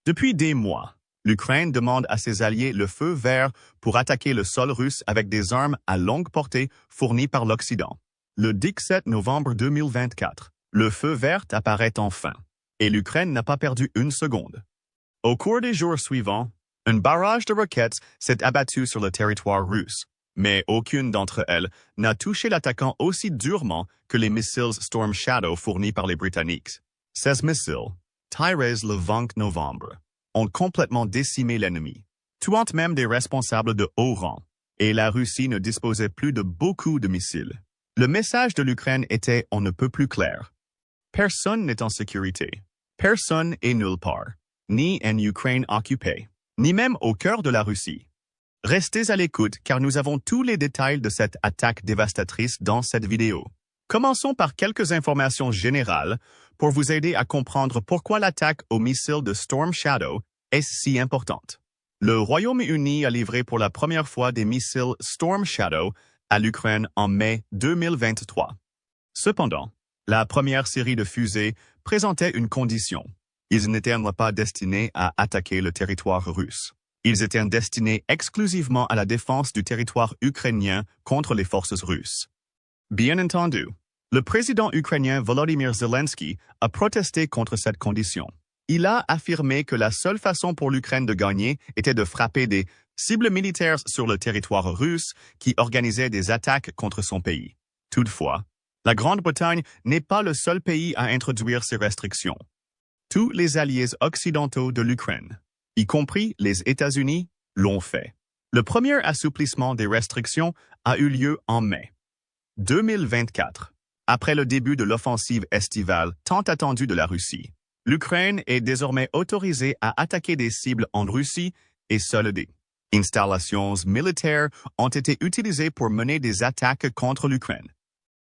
Depuis des mois, l'Ukraine demande à ses alliés le feu vert pour attaquer le sol russe avec des armes à longue portée fournies par l'Occident. Le 17 novembre 2024, le feu vert apparaît enfin, et l'Ukraine n'a pas perdu une seconde. Au cours des jours suivants, un barrage de roquettes s'est abattu sur le territoire russe, mais aucune d'entre elles n'a touché l'attaquant aussi durement que les missiles Storm Shadow fournis par les Britanniques. Ces missiles, tirés le 20 novembre, ont complètement décimé l'ennemi, tuant même des responsables de haut rang, et la Russie ne disposait plus de beaucoup de missiles. Le message de l'Ukraine était on ne peut plus clair. Personne n'est en sécurité. Personne est nulle part, ni en Ukraine occupée, ni même au cœur de la Russie. Restez à l'écoute car nous avons tous les détails de cette attaque dévastatrice dans cette vidéo. Commençons par quelques informations générales pour vous aider à comprendre pourquoi l'attaque aux missiles de Storm Shadow est si importante. Le Royaume-Uni a livré pour la première fois des missiles Storm Shadow à l'Ukraine en mai 2023. Cependant, la première série de fusées présentait une condition. Ils n'étaient pas destinés à attaquer le territoire russe. Ils étaient destinés exclusivement à la défense du territoire ukrainien contre les forces russes. Bien entendu, le président ukrainien Volodymyr Zelensky a protesté contre cette condition. Il a affirmé que la seule façon pour l'Ukraine de gagner était de frapper des cibles militaires sur le territoire russe qui organisaient des attaques contre son pays. Toutefois, la Grande-Bretagne n'est pas le seul pays à introduire ces restrictions. Tous les alliés occidentaux de l'Ukraine, y compris les États-Unis, l'ont fait. Le premier assouplissement des restrictions a eu lieu en mai 2024, après le début de l'offensive estivale tant attendue de la Russie. L'Ukraine est désormais autorisée à attaquer des cibles en Russie et seules des installations militaires ont été utilisées pour mener des attaques contre l'Ukraine.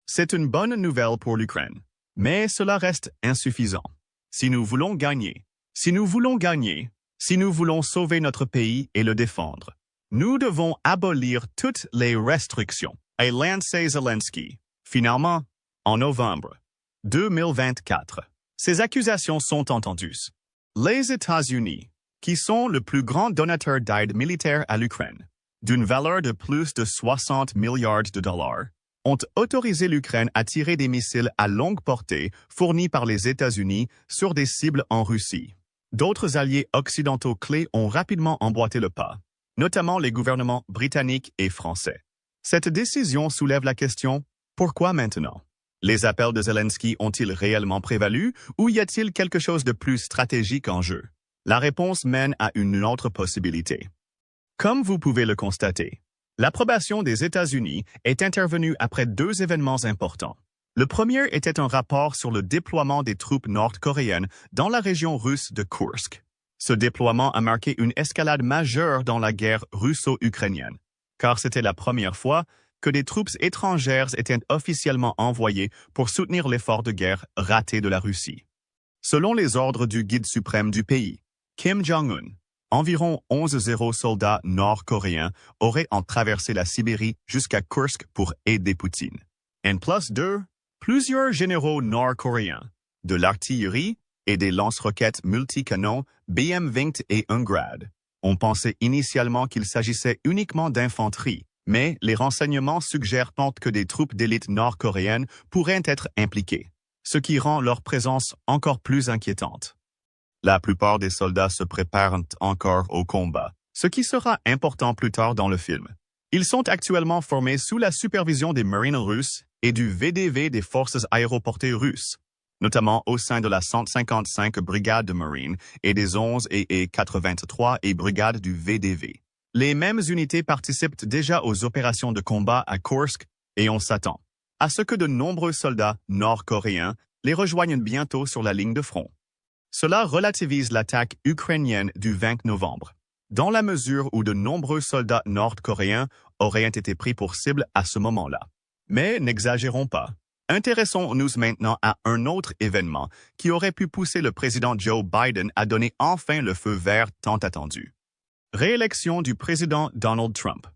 C'est une bonne nouvelle pour l'Ukraine, mais cela reste insuffisant. Si nous voulons gagner, si nous voulons sauver notre pays et le défendre, nous devons abolir toutes les restrictions, a lancé Zelensky. Finalement, en novembre 2024, ces accusations sont entendues. Les États-Unis, qui sont le plus grand donateur d'aide militaire à l'Ukraine, d'une valeur de plus de 60 milliards de dollars, ont autorisé l'Ukraine à tirer des missiles à longue portée fournis par les États-Unis sur des cibles en Russie. D'autres alliés occidentaux clés ont rapidement emboîté le pas, notamment les gouvernements britanniques et français. Cette décision soulève la question « Pourquoi maintenant ?» Les appels de Zelensky ont-ils réellement prévalu ou y a-t-il quelque chose de plus stratégique en jeu? La réponse mène à une autre possibilité. Comme vous pouvez le constater, l'approbation des États-Unis est intervenue après deux événements importants. Le premier était un rapport sur le déploiement des troupes nord-coréennes dans la région russe de Kursk. Ce déploiement a marqué une escalade majeure dans la guerre russo-ukrainienne, car c'était la première fois que des troupes étrangères étaient officiellement envoyées pour soutenir l'effort de guerre raté de la Russie. Selon les ordres du guide suprême du pays, Kim Jong-un, environ 11 soldats nord-coréens auraient traversé la Sibérie jusqu'à Kursk pour aider Poutine. En plus d'eux, plusieurs généraux nord-coréens, de l'artillerie et des lance-roquettes multicanons BM-20 et 1 grade, ont pensé initialement qu'il s'agissait uniquement d'infanterie, mais les renseignements suggèrent que des troupes d'élite nord-coréennes pourraient être impliquées, ce qui rend leur présence encore plus inquiétante. La plupart des soldats se préparent encore au combat, ce qui sera important plus tard dans le film. Ils sont actuellement formés sous la supervision des Marines russes et du VDV des forces aéroportées russes, notamment au sein de la 155 Brigade de Marines et des 11 et 83 et brigades du VDV. Les mêmes unités participent déjà aux opérations de combat à Kursk et on s'attend à ce que de nombreux soldats nord-coréens les rejoignent bientôt sur la ligne de front. Cela relativise l'attaque ukrainienne du 20 novembre, dans la mesure où de nombreux soldats nord-coréens auraient été pris pour cible à ce moment-là. Mais n'exagérons pas. Intéressons-nous maintenant à un autre événement qui aurait pu pousser le président Joe Biden à donner enfin le feu vert tant attendu. Réélection du président Donald Trump.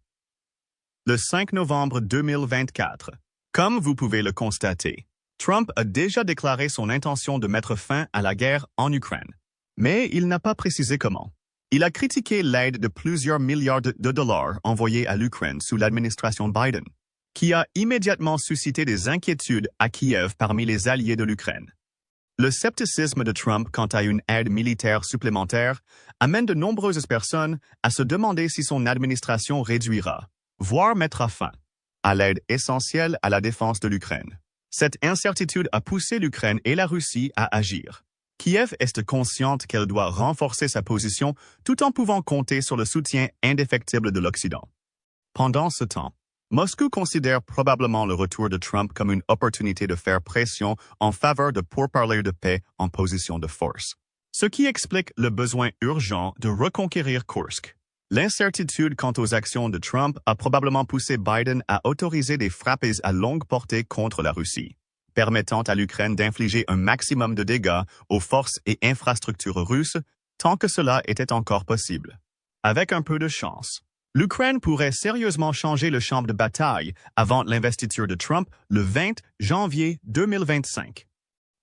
Le 5 novembre 2024, comme vous pouvez le constater, Trump a déjà déclaré son intention de mettre fin à la guerre en Ukraine. Mais il n'a pas précisé comment. Il a critiqué l'aide de plusieurs milliards de dollars envoyés à l'Ukraine sous l'administration Biden, qui a immédiatement suscité des inquiétudes à Kiev parmi les alliés de l'Ukraine. Le scepticisme de Trump quant à une aide militaire supplémentaire amène de nombreuses personnes à se demander si son administration réduira, voire mettra fin, à l'aide essentielle à la défense de l'Ukraine. Cette incertitude a poussé l'Ukraine et la Russie à agir. Kiev est consciente qu'elle doit renforcer sa position tout en pouvant compter sur le soutien indéfectible de l'Occident. Pendant ce temps, Moscou considère probablement le retour de Trump comme une opportunité de faire pression en faveur de pourparlers de paix en position de force, ce qui explique le besoin urgent de reconquérir Kursk. L'incertitude quant aux actions de Trump a probablement poussé Biden à autoriser des frappes à longue portée contre la Russie, permettant à l'Ukraine d'infliger un maximum de dégâts aux forces et infrastructures russes tant que cela était encore possible. Avec un peu de chance, l'Ukraine pourrait sérieusement changer le champ de bataille avant l'investiture de Trump le 20 janvier 2025.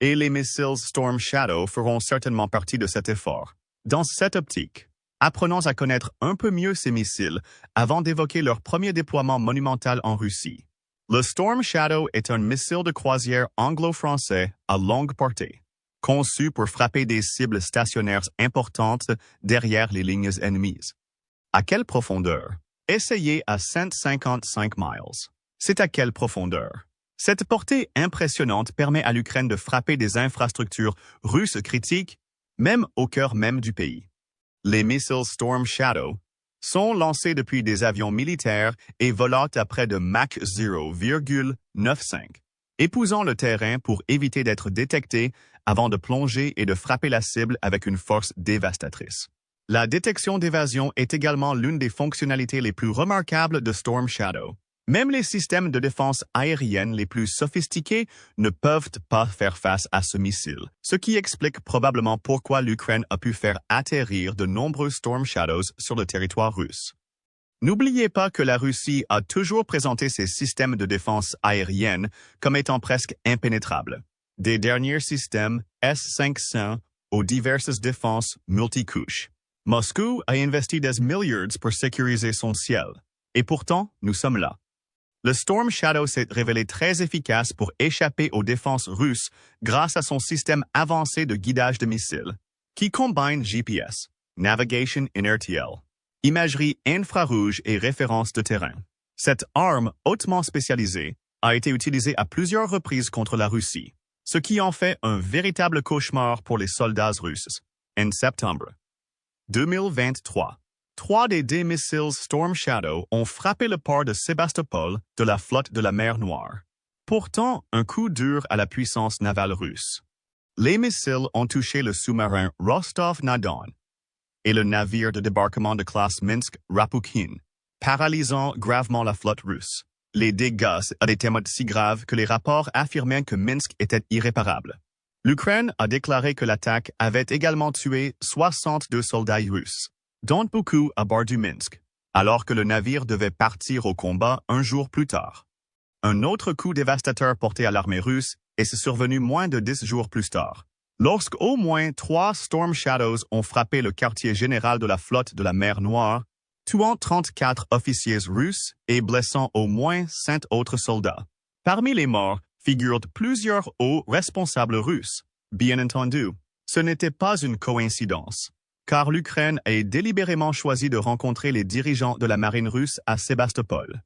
Et les missiles Storm Shadow feront certainement partie de cet effort. Dans cette optique, apprenons à connaître un peu mieux ces missiles avant d'évoquer leur premier déploiement monumental en Russie. Le Storm Shadow est un missile de croisière anglo-français à longue portée, conçu pour frapper des cibles stationnaires importantes derrière les lignes ennemies. À quelle profondeur? Essayez à 155 miles. C'est à quelle profondeur? Cette portée impressionnante permet à l'Ukraine de frapper des infrastructures russes critiques, même au cœur même du pays. Les missiles Storm Shadow sont lancés depuis des avions militaires et volant à près de Mach 0,95, épousant le terrain pour éviter d'être détectés avant de plonger et de frapper la cible avec une force dévastatrice. La détection d'évasion est également l'une des fonctionnalités les plus remarquables de Storm Shadow. Même les systèmes de défense aérienne les plus sophistiqués ne peuvent pas faire face à ce missile, ce qui explique probablement pourquoi l'Ukraine a pu faire atterrir de nombreux Storm Shadows sur le territoire russe. N'oubliez pas que la Russie a toujours présenté ses systèmes de défense aérienne comme étant presque impénétrables. Des derniers systèmes S-500 aux diverses défenses multicouches. Moscou a investi des milliards pour sécuriser son ciel. Et pourtant, nous sommes là. Le Storm Shadow s'est révélé très efficace pour échapper aux défenses russes grâce à son système avancé de guidage de missiles, qui combine GPS, Navigation Inertial, imagerie infrarouge et référence de terrain. Cette arme hautement spécialisée a été utilisée à plusieurs reprises contre la Russie, ce qui en fait un véritable cauchemar pour les soldats russes. En septembre 2023, 3 des 10 missiles Storm Shadow ont frappé le port de Sébastopol de la flotte de la mer Noire, portant un coup dur à la puissance navale russe. Les missiles ont touché le sous-marin Rostov-na-Don et le navire de débarquement de classe Minsk Rapukin, paralysant gravement la flotte russe. Les dégâts étaient si graves que les rapports affirmaient que Minsk était irréparable. L'Ukraine a déclaré que l'attaque avait également tué 62 soldats russes, dont beaucoup à bord du Minsk, alors que le navire devait partir au combat un jour plus tard. Un autre coup dévastateur porté à l'armée russe est survenu moins de 10 jours plus tard, lorsqu'au moins 3 Storm Shadows ont frappé le quartier général de la flotte de la mer Noire, tuant 34 officiers russes et blessant au moins 5 autres soldats. Parmi les morts figurent plusieurs hauts responsables russes. Bien entendu, ce n'était pas une coïncidence, car l'Ukraine a délibérément choisi de rencontrer les dirigeants de la marine russe à Sébastopol.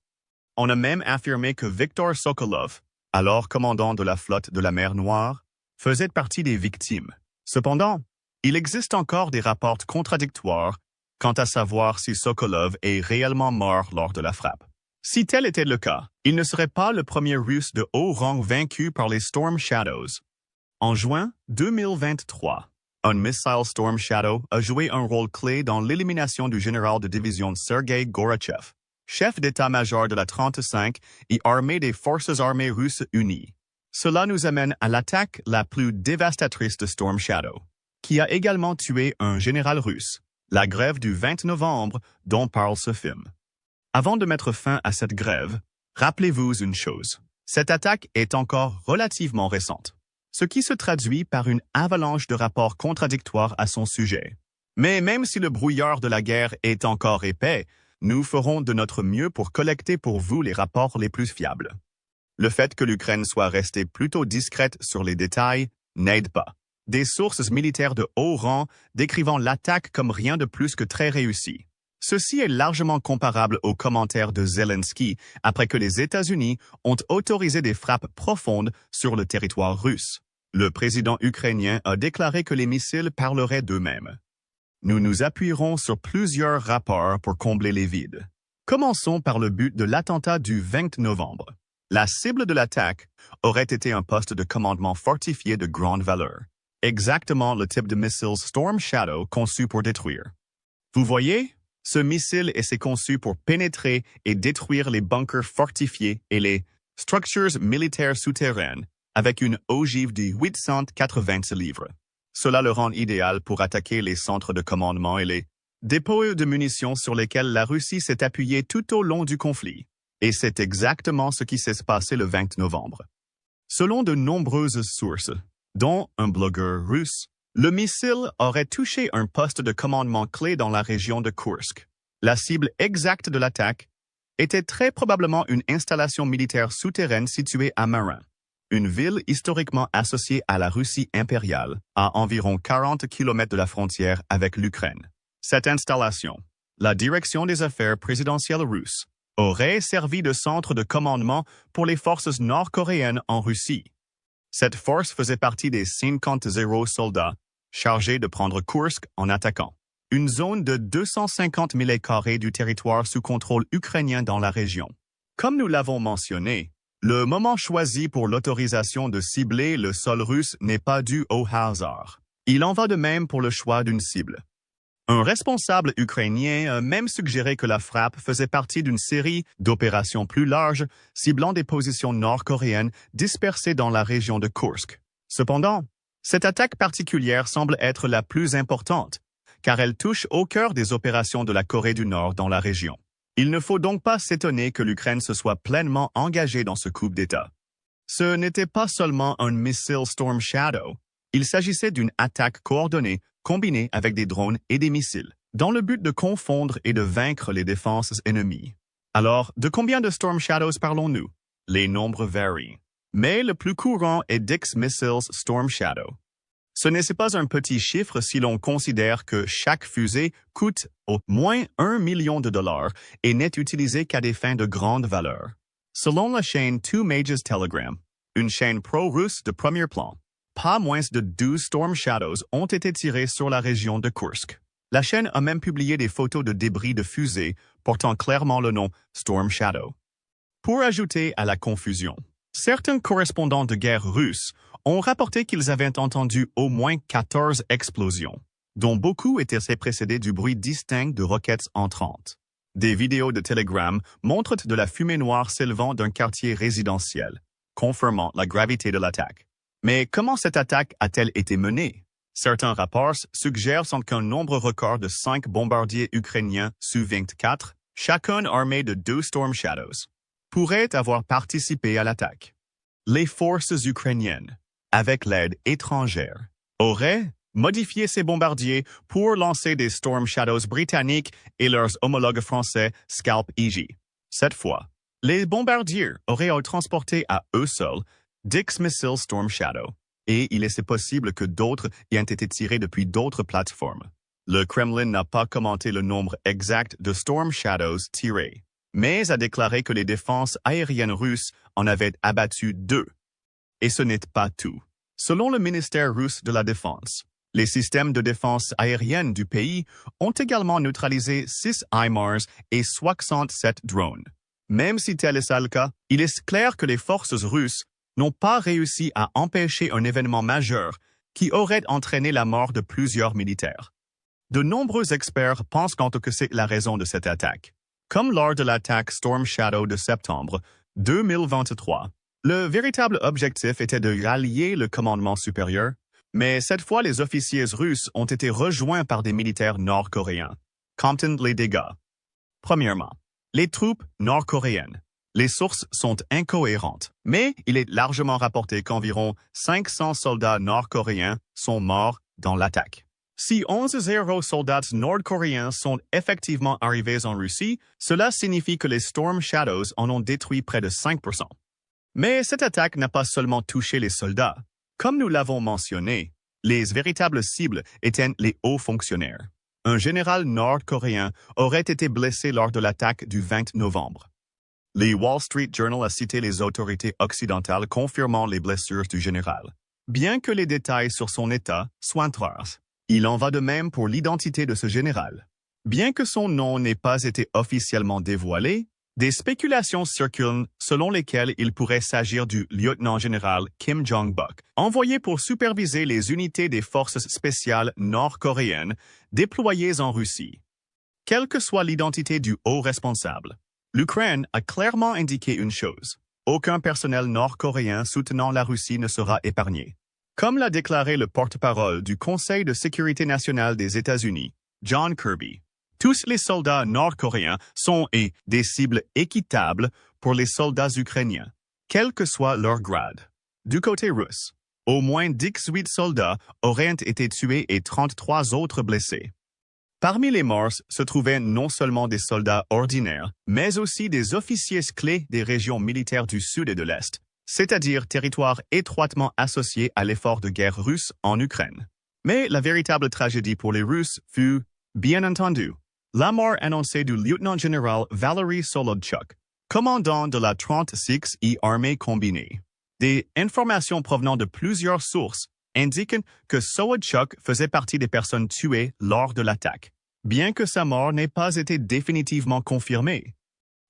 On a même affirmé que Viktor Sokolov, alors commandant de la flotte de la mer Noire, faisait partie des victimes. Cependant, il existe encore des rapports contradictoires quant à savoir si Sokolov est réellement mort lors de la frappe. Si tel était le cas, il ne serait pas le premier Russe de haut rang vaincu par les Storm Shadows. En juin 2023, un missile Storm Shadow a joué un rôle clé dans l'élimination du général de division Sergei Gorachev, chef d'état-major de la 35 et armée des Forces armées russes unies. Cela nous amène à l'attaque la plus dévastatrice de Storm Shadow, qui a également tué un général russe, la grève du 20 novembre dont parle ce film. Avant de mettre fin à cette grève, rappelez-vous une chose. Cette attaque est encore relativement récente. ce qui se traduit par une avalanche de rapports contradictoires à son sujet. Mais même si le brouillard de la guerre est encore épais, nous ferons de notre mieux pour collecter pour vous les rapports les plus fiables. Le fait que l'Ukraine soit restée plutôt discrète sur les détails n'aide pas. Des sources militaires de haut rang décrivant l'attaque comme rien de plus que très réussi. Ceci est largement comparable aux commentaires de Zelensky après que les États-Unis ont autorisé des frappes profondes sur le territoire russe. Le président ukrainien a déclaré que les missiles parleraient d'eux-mêmes. Nous nous appuierons sur plusieurs rapports pour combler les vides. Commençons par le but de l'attentat du 20 novembre. La cible de l'attaque aurait été un poste de commandement fortifié de grande valeur. Exactement le type de missile Storm Shadow conçu pour détruire. Vous voyez? Ce missile était conçu pour pénétrer et détruire les bunkers fortifiés et les structures militaires souterraines avec une ogive de 886 livres. Cela le rend idéal pour attaquer les centres de commandement et les dépôts de munitions sur lesquels la Russie s'est appuyée tout au long du conflit. Et c'est exactement ce qui s'est passé le 20 novembre. Selon de nombreuses sources, dont un blogueur russe, le missile aurait touché un poste de commandement clé dans la région de Kursk. La cible exacte de l'attaque était très probablement une installation militaire souterraine située à Marin, une ville historiquement associée à la Russie impériale, à environ 40 km de la frontière avec l'Ukraine. Cette installation, la direction des affaires présidentielles russes, aurait servi de centre de commandement pour les forces nord-coréennes en Russie. Cette force faisait partie des 50 soldats chargés de prendre Kursk en attaquant une zone de 250 000 carrés du territoire sous contrôle ukrainien dans la région. Comme nous l'avons mentionné, le moment choisi pour l'autorisation de cibler le sol russe n'est pas dû au hasard. Il en va de même pour le choix d'une cible. Un responsable ukrainien a même suggéré que la frappe faisait partie d'une série d'opérations plus larges ciblant des positions nord-coréennes dispersées dans la région de Kursk. Cependant, cette attaque particulière semble être la plus importante, car elle touche au cœur des opérations de la Corée du Nord dans la région. Il ne faut donc pas s'étonner que l'Ukraine se soit pleinement engagée dans ce coup d'État. Ce n'était pas seulement un missile Storm Shadow, il s'agissait d'une attaque coordonnée combinée avec des drones et des missiles, dans le but de confondre et de vaincre les défenses ennemies. Alors, de combien de Storm Shadows parlons-nous? Les nombres varient. Mais le plus courant est Dix Missiles Storm Shadow. Ce n'est pas un petit chiffre si l'on considère que chaque fusée coûte au moins $1 million et n'est utilisée qu'à des fins de grande valeur. Selon la chaîne Two Mages Telegram, une chaîne pro-russe de premier plan, pas moins de 12 Storm Shadows ont été tirés sur la région de Kursk. La chaîne a même publié des photos de débris de fusées portant clairement le nom Storm Shadow. Pour ajouter à la confusion, certains correspondants de guerre russes ont rapporté qu'ils avaient entendu au moins 14 explosions, dont beaucoup étaient précédées du bruit distinct de roquettes entrantes. Des vidéos de Telegram montrent de la fumée noire s'élevant d'un quartier résidentiel, confirmant la gravité de l'attaque. Mais comment cette attaque a-t-elle été menée? Certains rapports suggèrent qu'un nombre record de 5 bombardiers ukrainiens Su-24, chacun armé de 2 Storm Shadows, pourraient avoir participé à l'attaque. Les forces ukrainiennes, avec l'aide étrangère, auraient modifié ces bombardiers pour lancer des Storm Shadows britanniques et leurs homologues français Scalp EG. Cette fois, les bombardiers auraient transporté à eux seuls 10 missiles Storm Shadow, et il est possible que d'autres y aient été tirés depuis d'autres plateformes. Le Kremlin n'a pas commenté le nombre exact de Storm Shadows tirés, mais a déclaré que les défenses aériennes russes en avaient abattu 2. Et ce n'est pas tout. Selon le ministère russe de la Défense, les systèmes de défense aérienne du pays ont également neutralisé 6 HIMARS et 67 drones. Même si tel est le cas, il est clair que les forces russes n'ont pas réussi à empêcher un événement majeur qui aurait entraîné la mort de plusieurs militaires. De nombreux experts pensent que c'est la raison de cette attaque. Comme lors de l'attaque Storm Shadow de septembre 2023, le véritable objectif était de rallier le commandement supérieur, mais cette fois les officiers russes ont été rejoints par des militaires nord-coréens. Compton les dégâts. Premièrement, les troupes nord-coréennes Les sources sont incohérentes, mais il est largement rapporté qu'environ 500 soldats nord-coréens sont morts dans l'attaque. Si 11 soldats nord-coréens sont effectivement arrivés en Russie, cela signifie que les Storm Shadows en ont détruit près de 5%. Mais cette attaque n'a pas seulement touché les soldats. Comme nous l'avons mentionné, les véritables cibles étaient les hauts fonctionnaires. Un général nord-coréen aurait été blessé lors de l'attaque du 20 novembre. Le Wall Street Journal a cité les autorités occidentales confirmant les blessures du général. Bien que les détails sur son état soient rares, il en va de même pour l'identité de ce général. Bien que son nom n'ait pas été officiellement dévoilé, des spéculations circulent selon lesquelles il pourrait s'agir du lieutenant-général Kim Jong-bok, envoyé pour superviser les unités des forces spéciales nord-coréennes déployées en Russie. Quelle que soit l'identité du haut responsable, l'Ukraine a clairement indiqué une chose. Aucun personnel nord-coréen soutenant la Russie ne sera épargné. Comme l'a déclaré le porte-parole du Conseil de sécurité nationale des États-Unis, John Kirby, tous les soldats nord-coréens sont des cibles équitables pour les soldats ukrainiens, quel que soit leur grade. Du côté russe, au moins 18 soldats auraient été tués et 33 autres blessés. Parmi les morts se trouvaient non seulement des soldats ordinaires, mais aussi des officiers clés des régions militaires du Sud et de l'Est, c'est-à-dire territoires étroitement associés à l'effort de guerre russe en Ukraine. Mais la véritable tragédie pour les Russes fut, bien entendu, la mort annoncée du lieutenant-général Valery Solodchuk, commandant de la 36e armée combinée. Des informations provenant de plusieurs sources indiquent que Solodchuk faisait partie des personnes tuées lors de l'attaque, bien que sa mort n'ait pas été définitivement confirmée.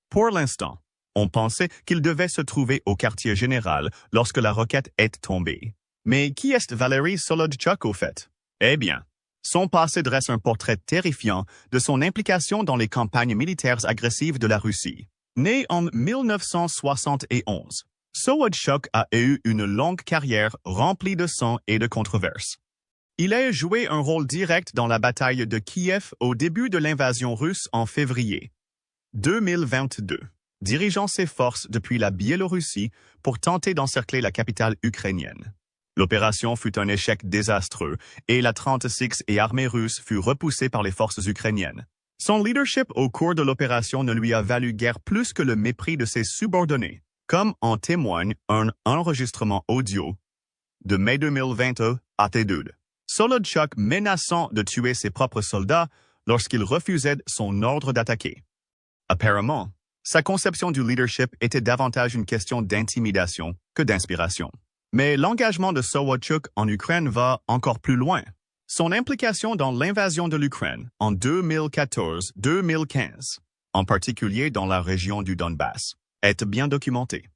Pour l'instant, on pensait qu'il devait se trouver au quartier général lorsque la roquette est tombée. Mais qui est Valery Solodchuk au fait? Eh bien, son passé dresse un portrait terrifiant de son implication dans les campagnes militaires agressives de la Russie. Né en 1971, Solodchuk a eu une longue carrière remplie de sang et de controverses. Il a joué un rôle direct dans la bataille de Kiev au début de l'invasion russe en février 2022, dirigeant ses forces depuis la Biélorussie pour tenter d'encercler la capitale ukrainienne. L'opération fut un échec désastreux et la 36e armée russe fut repoussée par les forces ukrainiennes. Son leadership au cours de l'opération ne lui a valu guère plus que le mépris de ses subordonnés, comme en témoigne un enregistrement audio de mai 2022 à T2. Solodchuk menaçant de tuer ses propres soldats lorsqu'il refusait son ordre d'attaquer. Apparemment, sa conception du leadership était davantage une question d'intimidation que d'inspiration. Mais l'engagement de Solodchuk en Ukraine va encore plus loin. Son implication dans l'invasion de l'Ukraine en 2014-2015, en particulier dans la région du Donbass, est bien documentée.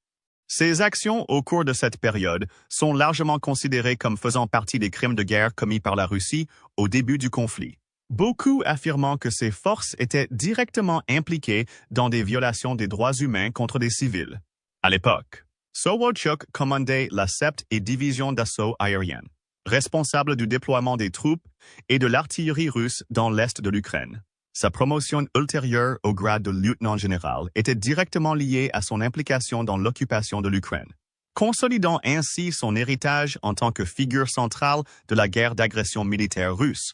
Ses actions au cours de cette période sont largement considérées comme faisant partie des crimes de guerre commis par la Russie au début du conflit, beaucoup affirmant que ses forces étaient directement impliquées dans des violations des droits humains contre des civils. À l'époque, Solodchuk commandait la 7e division d'assaut aérienne, responsable du déploiement des troupes et de l'artillerie russe dans l'est de l'Ukraine. Sa promotion ultérieure au grade de lieutenant-général était directement liée à son implication dans l'occupation de l'Ukraine, consolidant ainsi son héritage en tant que figure centrale de la guerre d'agression militaire russe.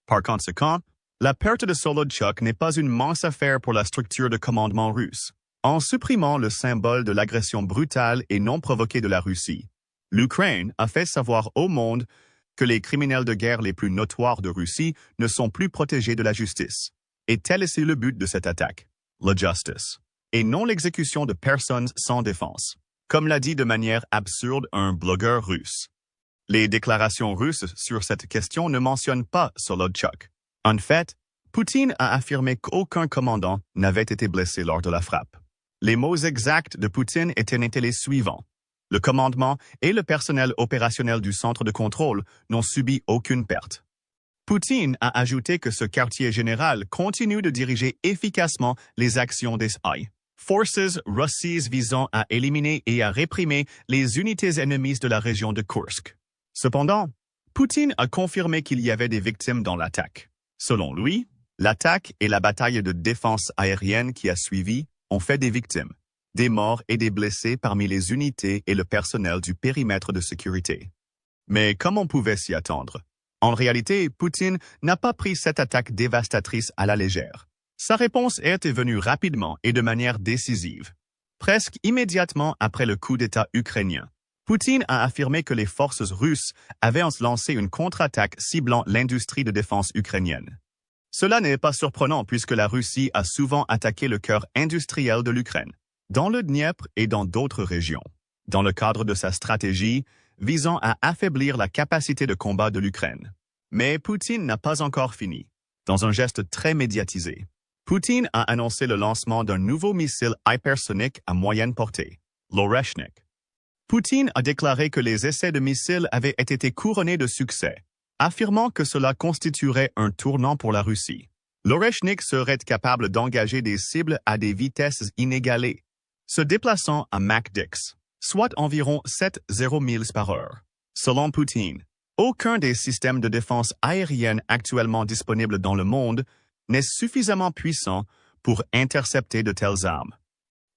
Par conséquent, la perte de Solodchuk n'est pas une mince affaire pour la structure de commandement russe. En supprimant le symbole de l'agression brutale et non provoquée de la Russie, l'Ukraine a fait savoir au monde que les criminels de guerre les plus notoires de Russie ne sont plus protégés de la justice. Et tel est le but de cette attaque, la justice, et non l'exécution de personnes sans défense, comme l'a dit de manière absurde un blogueur russe. Les déclarations russes sur cette question ne mentionnent pas Solodchuk. En fait, Poutine a affirmé qu'aucun commandant n'avait été blessé lors de la frappe. Les mots exacts de Poutine étaient les suivants. Le commandement et le personnel opérationnel du centre de contrôle n'ont subi aucune perte. Poutine a ajouté que ce quartier général continue de diriger efficacement les actions des forces russies visant à éliminer et à réprimer les unités ennemies de la région de Kursk. Cependant, Poutine a confirmé qu'il y avait des victimes dans l'attaque. Selon lui, l'attaque et la bataille de défense aérienne qui a suivi ont fait des victimes. des morts et des blessés parmi les unités et le personnel du périmètre de sécurité. Mais comme on pouvait s'y attendre, en réalité, Poutine n'a pas pris cette attaque dévastatrice à la légère. Sa réponse est venue rapidement et de manière décisive. Presque immédiatement après le coup d'État ukrainien, Poutine a affirmé que les forces russes avaient lancé une contre-attaque ciblant l'industrie de défense ukrainienne. Cela n'est pas surprenant puisque la Russie a souvent attaqué le cœur industriel de l'Ukraine, dans le Dniepr et dans d'autres régions, dans le cadre de sa stratégie visant à affaiblir la capacité de combat de l'Ukraine. Mais Poutine n'a pas encore fini. Dans un geste très médiatisé, Poutine a annoncé le lancement d'un nouveau missile hypersonique à moyenne portée, l'Oreshnik. Poutine a déclaré que les essais de missiles avaient été couronnés de succès, affirmant que cela constituerait un tournant pour la Russie. L'Oreshnik serait capable d'engager des cibles à des vitesses inégalées, se déplaçant à Mach 10, soit environ 7,0 miles par heure. Selon Poutine, aucun des systèmes de défense aérienne actuellement disponibles dans le monde n'est suffisamment puissant pour intercepter de telles armes.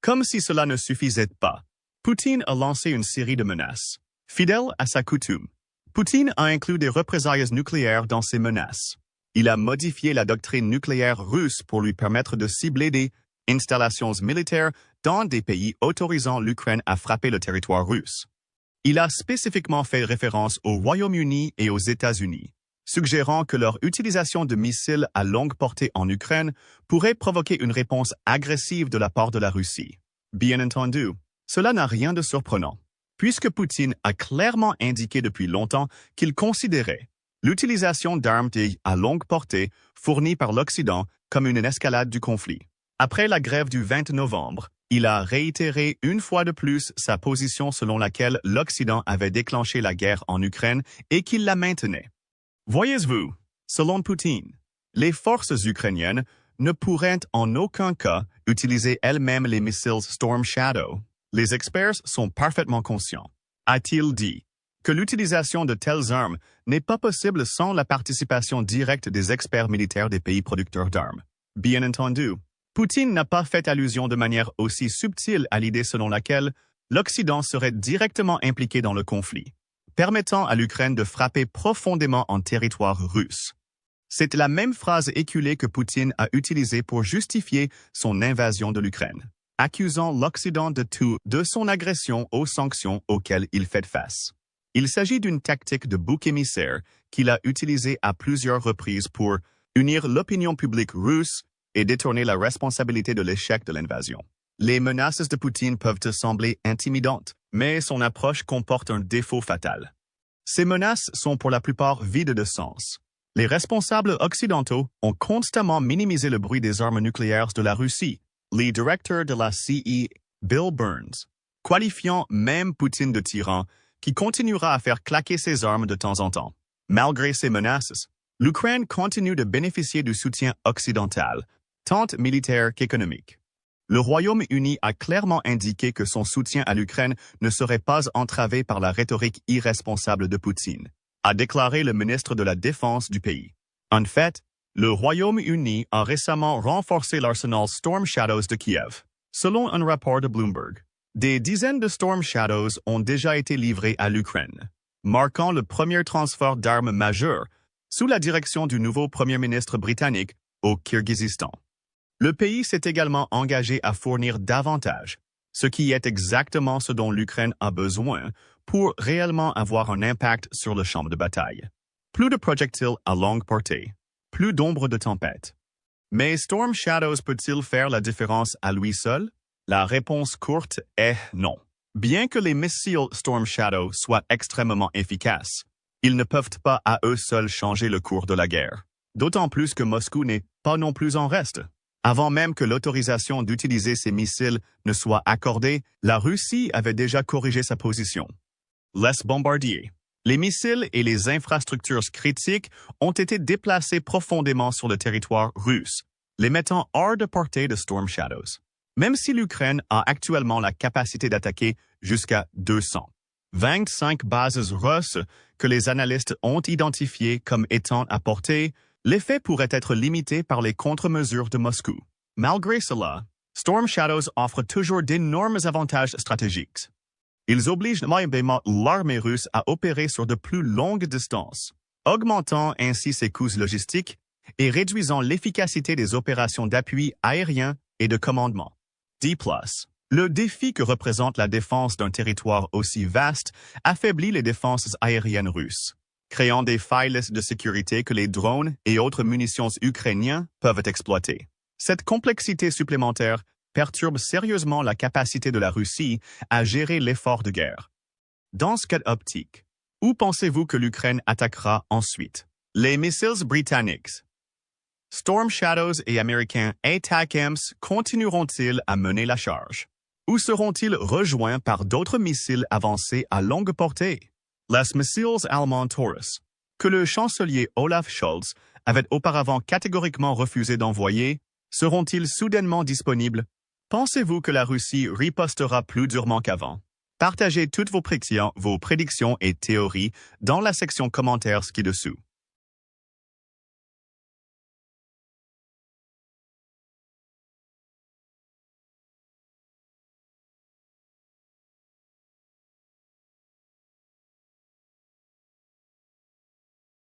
Comme si cela ne suffisait pas, Poutine a lancé une série de menaces. Fidèle à sa coutume, Poutine a inclus des représailles nucléaires dans ses menaces. Il a modifié la doctrine nucléaire russe pour lui permettre de cibler des installations militaires dans des pays autorisant l'Ukraine à frapper le territoire russe. Il a spécifiquement fait référence au Royaume-Uni et aux États-Unis, suggérant que leur utilisation de missiles à longue portée en Ukraine pourrait provoquer une réponse agressive de la part de la Russie. Bien entendu, cela n'a rien de surprenant, puisque Poutine a clairement indiqué depuis longtemps qu'il considérait l'utilisation d'armes à longue portée fournies par l'Occident comme une escalade du conflit. Après la grève du 20 novembre, il a réitéré une fois de plus sa position selon laquelle l'Occident avait déclenché la guerre en Ukraine et qu'il la maintenait. Voyez-vous, selon Poutine, les forces ukrainiennes ne pourraient en aucun cas utiliser elles-mêmes les missiles Storm Shadow. Les experts sont parfaitement conscients, a-t-il dit, que l'utilisation de telles armes n'est pas possible sans la participation directe des experts militaires des pays producteurs d'armes. Bien entendu, Poutine n'a pas fait allusion de manière aussi subtile à l'idée selon laquelle l'Occident serait directement impliqué dans le conflit, permettant à l'Ukraine de frapper profondément en territoire russe. C'est la même phrase éculée que Poutine a utilisée pour justifier son invasion de l'Ukraine, accusant l'Occident de son agression aux sanctions auxquelles il fait face. Il s'agit d'une tactique de bouc émissaire qu'il a utilisée à plusieurs reprises pour unir l'opinion publique russe et détourner la responsabilité de l'échec de l'invasion. Les menaces de Poutine peuvent te sembler intimidantes, mais son approche comporte un défaut fatal. Ces menaces sont pour la plupart vides de sens. Les responsables occidentaux ont constamment minimisé le bruit des armes nucléaires de la Russie. Le directeur de la CE, Bill Burns, qualifiant même Poutine de tyran, qui continuera à faire claquer ses armes de temps en temps. Malgré ces menaces, l'Ukraine continue de bénéficier du soutien occidental, tant militaire qu'économique. Le Royaume-Uni a clairement indiqué que son soutien à l'Ukraine ne serait pas entravé par la rhétorique irresponsable de Poutine, a déclaré le ministre de la Défense du pays. En fait, le Royaume-Uni a récemment renforcé l'arsenal Storm Shadows de Kiev. Selon un rapport de Bloomberg, des dizaines de Storm Shadows ont déjà été livrés à l'Ukraine, marquant le premier transfert d'armes majeur sous la direction du nouveau Premier ministre britannique au Kirghizistan. Le pays s'est également engagé à fournir davantage, ce qui est exactement ce dont l'Ukraine a besoin pour réellement avoir un impact sur le champ de bataille. Plus de projectiles à longue portée, plus d'ombre de tempête. Mais Storm Shadows peut-il faire la différence à lui seul? La réponse courte est non. Bien que les missiles Storm Shadow soient extrêmement efficaces, ils ne peuvent pas à eux seuls changer le cours de la guerre. D'autant plus que Moscou n'est pas non plus en reste. Avant même que l'autorisation d'utiliser ces missiles ne soit accordée, la Russie avait déjà corrigé sa position. Les bombardiers, les missiles et les infrastructures critiques ont été déplacés profondément sur le territoire russe, les mettant hors de portée de Storm Shadows. Même si l'Ukraine a actuellement la capacité d'attaquer jusqu'à 225 bases russes que les analystes ont identifiées comme étant à portée, l'effet pourrait être limité par les contre-mesures de Moscou. Malgré cela, Storm Shadows offre toujours d'énormes avantages stratégiques. Ils obligent massivement l'armée russe à opérer sur de plus longues distances, augmentant ainsi ses coûts logistiques et réduisant l'efficacité des opérations d'appui aérien et de commandement. 10+. Le défi que représente la défense d'un territoire aussi vaste affaiblit les défenses aériennes russes, créant des failles de sécurité que les drones et autres munitions ukrainiens peuvent exploiter. Cette complexité supplémentaire perturbe sérieusement la capacité de la Russie à gérer l'effort de guerre. Dans ce cas optique, où pensez-vous que l'Ukraine attaquera ensuite? Les missiles britanniques Storm Shadows et américains ATACMS continueront-ils à mener la charge? Ou seront-ils rejoints par d'autres missiles avancés à longue portée? Les missiles allemands Taurus, que le chancelier Olaf Scholz avait auparavant catégoriquement refusé d'envoyer, seront-ils soudainement disponibles? Pensez-vous que la Russie ripostera plus durement qu'avant? Partagez toutes vos prédictions et théories dans la section commentaires ci-dessous.